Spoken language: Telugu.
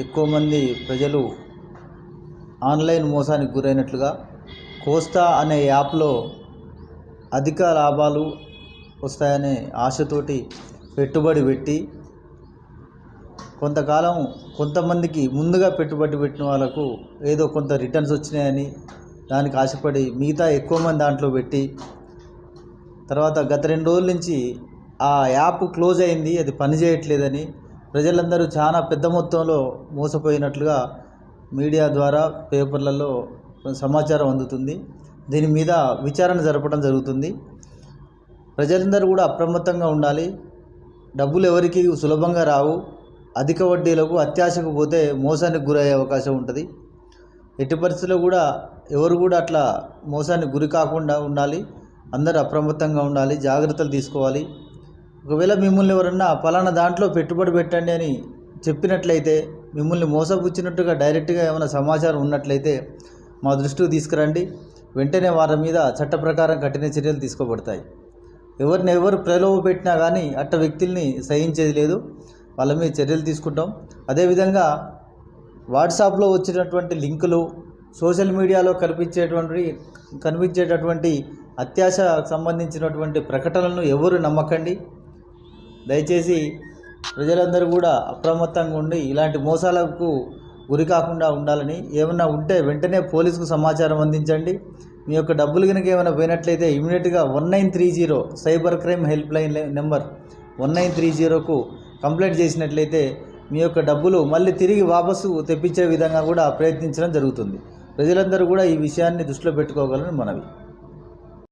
ఎక్కువ మంది ప్రజలు ఆన్లైన్ మోసానికి గురైనట్లుగా కోస్తా అనే యాప్లో అధిక లాభాలు వస్తాయనే ఆశతోటి పెట్టుబడి పెట్టి కొంతకాలం కొంతమందికి ముందుగా పెట్టుబడి పెట్టిన వాళ్ళకు ఏదో కొంత రిటర్న్స్ వచ్చినాయని దానికి ఆశపడి మిగతా ఎక్కువ మంది దాంట్లో పెట్టి తర్వాత గత 2 రోజుల నుంచి ఆ యాప్ క్లోజ్ అయింది, అది పనిచేయట్లేదని ప్రజలందరూ చాలా పెద్ద మొత్తంలో మోసపోయినట్లుగా మీడియా ద్వారా పేపర్లలో సమాచారం అందుతుంది. దీని మీద విచారణ జరపడం జరుగుతుంది. ప్రజలందరూ కూడా అప్రమత్తంగా ఉండాలి. డబ్బులు ఎవరికి సులభంగా రావు. అధిక వడ్డీలకు అత్యాశకు పోతే మోసానికి గురయ్యే అవకాశం ఉంటుంది. ఎట్టి పరిస్థితుల్లో కూడా ఎవరు కూడా అట్లా మోసానికి గురి కాకుండా ఉండాలి. అందరూ అప్రమత్తంగా ఉండాలి, జాగ్రత్తలు తీసుకోవాలి. ఒకవేళ మిమ్మల్ని ఎవరన్నా పలానా దాంట్లో పెట్టుబడి పెట్టండి అని చెప్పినట్లయితే, మిమ్మల్ని మోసపుచ్చినట్టుగా డైరెక్ట్గా ఏమైనా సమాచారం ఉన్నట్లయితే మా దృష్టికి తీసుకురండి. వెంటనే వారి మీద చట్ట ప్రకారం కఠిన చర్యలు తీసుకోబడతాయి. ఎవరు ప్రలోభ పెట్టినా కానీ అట్ట వ్యక్తుల్ని సహించేది లేదు, వాళ్ళ మీద చర్యలు తీసుకుంటాం. అదేవిధంగా వాట్సాప్లో వచ్చినటువంటి లింకులు, సోషల్ మీడియాలో కనిపించేటటువంటి అత్యాశకు సంబంధించినటువంటి ప్రకటనలను ఎవరు నమ్మకండి. దయచేసి ప్రజలందరూ కూడా అప్రమత్తంగా ఉండి ఇలాంటి మోసాలకు గురి కాకుండా ఉండాలని, ఏమైనా ఉంటే వెంటనే పోలీసుకు సమాచారం అందించండి. మీ యొక్క డబ్బులు కనుక ఏమైనా పోయినట్లయితే ఇమీడియట్గా 1930 cyber crime helpline number 1930కు కంప్లైంట్ చేసినట్లయితే మీ యొక్క డబ్బులు మళ్ళీ తిరిగి వాపసు తెప్పించే విధంగా కూడా ప్రయత్నించడం జరుగుతుంది. ప్రజలందరూ కూడా ఈ విషయాన్ని దృష్టిలో పెట్టుకోగలని మనవి.